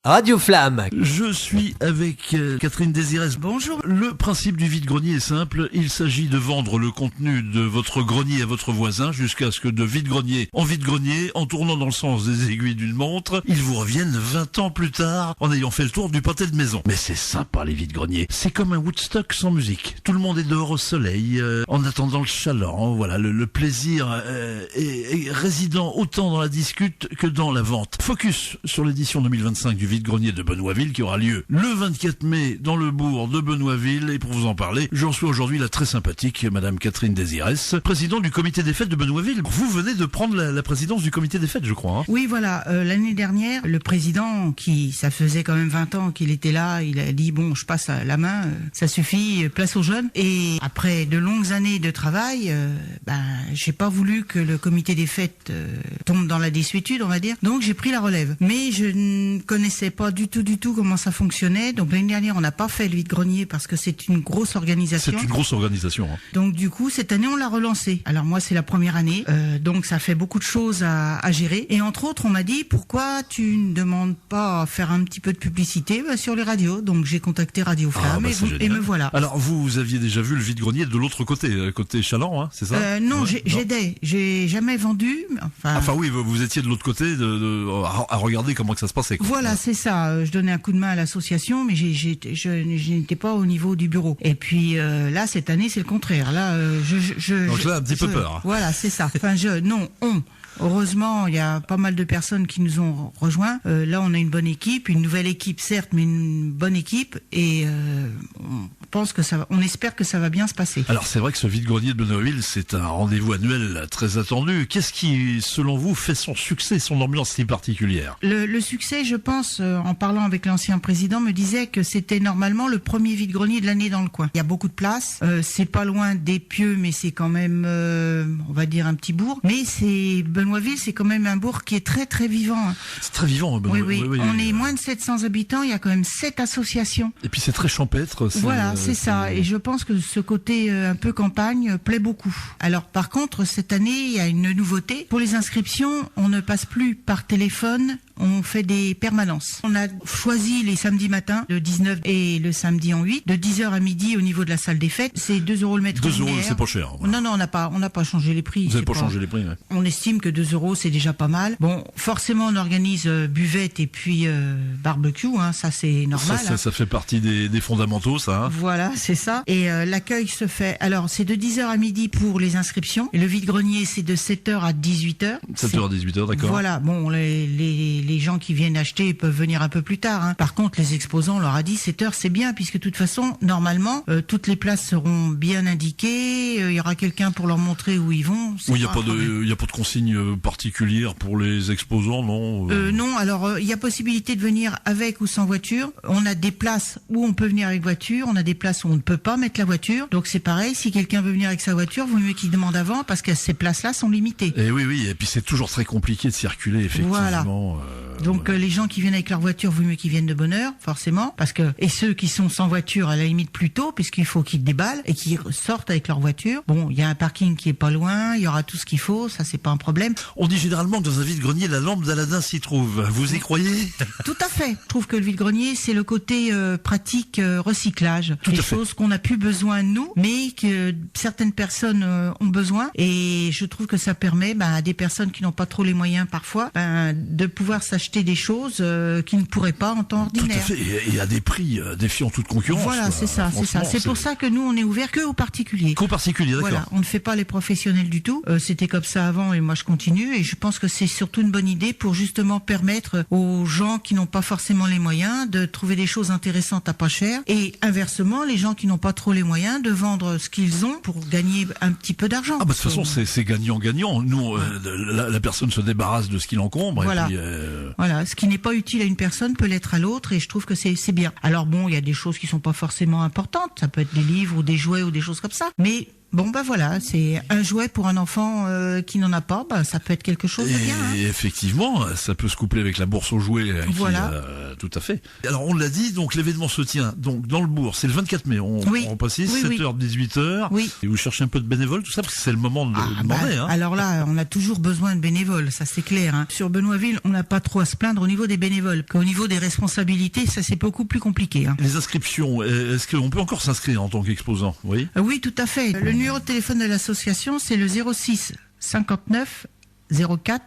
Radio Flamme. Je suis avec Catherine Désirès. Bonjour. Le principe du vide-grenier est simple. Il s'agit de vendre le contenu de votre grenier à votre voisin jusqu'à ce que de vide-grenier, en tournant dans le sens des aiguilles d'une montre, ils vous reviennent 20 ans plus tard en ayant fait le tour du pâté de maison. Mais c'est sympa les vide-greniers. C'est comme un Woodstock sans musique. Tout le monde est dehors au soleil, en attendant le chaland. Voilà, le plaisir est résident autant dans la discute que dans la vente. Focus sur l'édition 2025 du vide-grenier de Benoîtville qui aura lieu le 24 mai dans le bourg de Benoîtville. Et pour vous en parler, j'en reçois aujourd'hui la très sympathique Madame Catherine Désirès, présidente du comité des fêtes de Benoîtville. Vous venez de prendre la présidence du comité des fêtes, je crois. Hein. Oui, voilà. L'année dernière, le président, ça faisait quand même 20 ans qu'il était là, il a dit bon, je passe la main, ça suffit, place aux jeunes. Et après de longues années de travail, j'ai pas voulu que le comité des fêtes tombe dans la désuétude, on va dire. Donc j'ai pris la relève. Mais je ne connaissais pas du tout comment ça fonctionnait. Donc l'année dernière, on n'a pas fait le vide-grenier parce que c'est une grosse organisation. C'est une grosse organisation. Hein. Donc du coup, cette année, on l'a relancé. Alors moi, c'est la première année, donc ça fait beaucoup de choses à gérer. Et entre autres, on m'a dit pourquoi tu ne demandes pas à faire un petit peu de publicité sur les radios. Donc j'ai contacté Radio Flamme et me voilà. Alors vous aviez déjà vu le vide-grenier de l'autre côté, côté Chaland, hein, c'est ça? Non, j'aidais. J'ai jamais vendu. Enfin oui, vous étiez de l'autre côté à regarder comment que ça se passait. Quoi. Voilà, c'est ça. Je donnais un coup de main à l'association, mais je n'étais pas au niveau du bureau. Et puis là, cette année, c'est le contraire. Là, donc là, un petit peu peur. Voilà, c'est ça. On. Heureusement, il y a pas mal de personnes qui nous ont rejoints. Là, on a une bonne équipe, une nouvelle équipe certes, mais une bonne équipe. Et on espère que ça va bien se passer. Alors c'est vrai que ce vide-grenier de Benoîtville, c'est un rendez-vous annuel très attendu. Qu'est-ce qui, selon vous, fait son succès, son ambiance si particulière? Le succès, je pense, en parlant avec l'ancien président, me disait que c'était normalement le premier vide-grenier de l'année dans le coin. Il y a beaucoup de place. C'est pas loin d'Épieux, mais c'est quand même, on va dire, un petit bourg. Mais Benoîtville, c'est quand même un bourg qui est très très vivant. Hein. C'est très vivant, Benoîtville. Oui. On est moins de 700 habitants, il y a quand même 7 associations. Et puis c'est très champêtre. Voilà, c'est ça. Et je pense que ce côté un peu campagne plaît beaucoup. Alors par contre, cette année, il y a une nouveauté. Pour les inscriptions, on ne passe plus par téléphone. On fait des permanences. On a choisi les samedis matins, le 19 et le samedi en 8, de 10h à midi au niveau de la salle des fêtes. C'est 2 € le mètre linéaire. 2 €, c'est pas cher. Voilà. Non, on n'a pas changé les prix. Vous n'avez pas changé les prix, ouais. On estime que 2 €, c'est déjà pas mal. Bon, forcément, on organise buvette et puis barbecue, hein, ça c'est normal. Ça fait partie des fondamentaux, ça. Hein. Voilà, c'est ça. Et l'accueil se fait... Alors, c'est de 10h à midi pour les inscriptions. Et le vide-grenier, c'est de 7h à 18h. 7h à 18h, d'accord. Voilà, bon, les gens qui viennent acheter peuvent venir un peu plus tard. Hein. Par contre, les exposants, on leur a dit 7h, c'est bien, puisque de toute façon, normalement, toutes les places seront bien indiquées. Il y aura quelqu'un pour leur montrer où ils vont. Oui, il n'y a pas de consigne particulière pour les exposants, non Non, alors il y a possibilité de venir avec ou sans voiture. On a des places où on peut venir avec voiture, on a des places où on ne peut pas mettre la voiture. Donc c'est pareil, si quelqu'un veut venir avec sa voiture, vaut mieux qu'il demande avant, parce que ces places-là sont limitées. Et oui, et puis c'est toujours très compliqué de circuler, effectivement. Voilà. Donc les gens qui viennent avec leur voiture, vaut mieux qu'ils viennent de bonne heure, forcément, et ceux qui sont sans voiture, à la limite plus tôt, puisqu'il faut qu'ils déballent et qu'ils sortent avec leur voiture. Bon, il y a un parking qui est pas loin, il y aura tout ce qu'il faut, ça c'est pas un problème. On dit généralement que dans un vide-grenier, la lampe d'Aladin s'y trouve. Vous y croyez? Tout à fait. Je trouve que le vide-grenier, c'est le côté pratique, recyclage. Des choses qu'on n'a plus besoin nous, mais que certaines personnes ont besoin. Et je trouve que ça permet à des personnes qui n'ont pas trop les moyens parfois de pouvoir s'acheter des choses qu'ils ne pourraient pas en temps ordinaire. Tout à fait. Et à des prix défiant toute concurrence. Voilà, c'est ça. C'est pour ça que nous, on est ouvert que aux particuliers. Qu'aux particuliers, d'accord. Voilà, on ne fait pas les professionnels du tout. C'était comme ça avant et moi je continue. Et je pense que c'est surtout une bonne idée pour justement permettre aux gens qui n'ont pas forcément les moyens de trouver des choses intéressantes à pas cher. Et inversement, les gens qui n'ont pas trop les moyens de vendre ce qu'ils ont pour gagner un petit peu d'argent. De toute façon, c'est gagnant-gagnant. Nous, la personne se débarrasse de ce qui l'encombre. Voilà. Et puis, voilà. Ce qui n'est pas utile à une personne peut l'être à l'autre et je trouve que c'est bien. Alors bon, il y a des choses qui sont pas forcément importantes. Ça peut être des livres ou des jouets ou des choses comme ça. Mais bon, voilà, c'est un jouet pour un enfant qui n'en a pas, ça peut être quelque chose de bien. Et effectivement, ça peut se coupler avec la bourse aux jouets. Voilà. Qui, tout à fait. Alors on l'a dit, donc l'événement se tient donc dans le bourg, c'est le 24 mai, on précise, 7h, 18h, oui. Et vous cherchez un peu de bénévoles, tout ça, parce que c'est le moment de demander. Alors là, on a toujours besoin de bénévoles, ça c'est clair. Hein. Sur Benoîtville, on n'a pas trop à se plaindre au niveau des bénévoles. Qu'au niveau des responsabilités, ça c'est beaucoup plus compliqué. Hein. Les inscriptions, est-ce qu'on peut encore s'inscrire en tant qu'exposant? Oui. Oui, tout à fait. Le numéro de téléphone de l'association, c'est le 06 59 04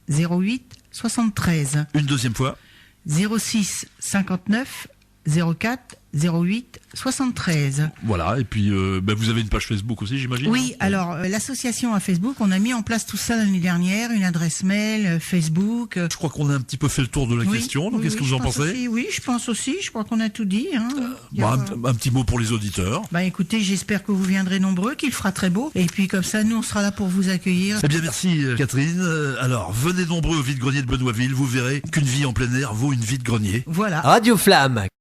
08 73. Une deuxième fois. 06 59 04 08 73. Voilà, et puis vous avez une page Facebook aussi, j'imagine. Oui, alors l'association à Facebook, on a mis en place tout ça l'année dernière, une adresse mail, Facebook. Je crois qu'on a un petit peu fait le tour de la question, donc qu'est-ce que vous en pensez aussi, oui, je pense aussi, je crois qu'on a tout dit. Hein. Un petit mot pour les auditeurs. Écoutez, j'espère que vous viendrez nombreux, qu'il fera très beau, et puis comme ça, nous on sera là pour vous accueillir. Eh bien merci Catherine, alors venez nombreux au vide-grenier de Benoîtville, vous verrez qu'une vie en plein air vaut une vie de grenier. Voilà. Radio Flamme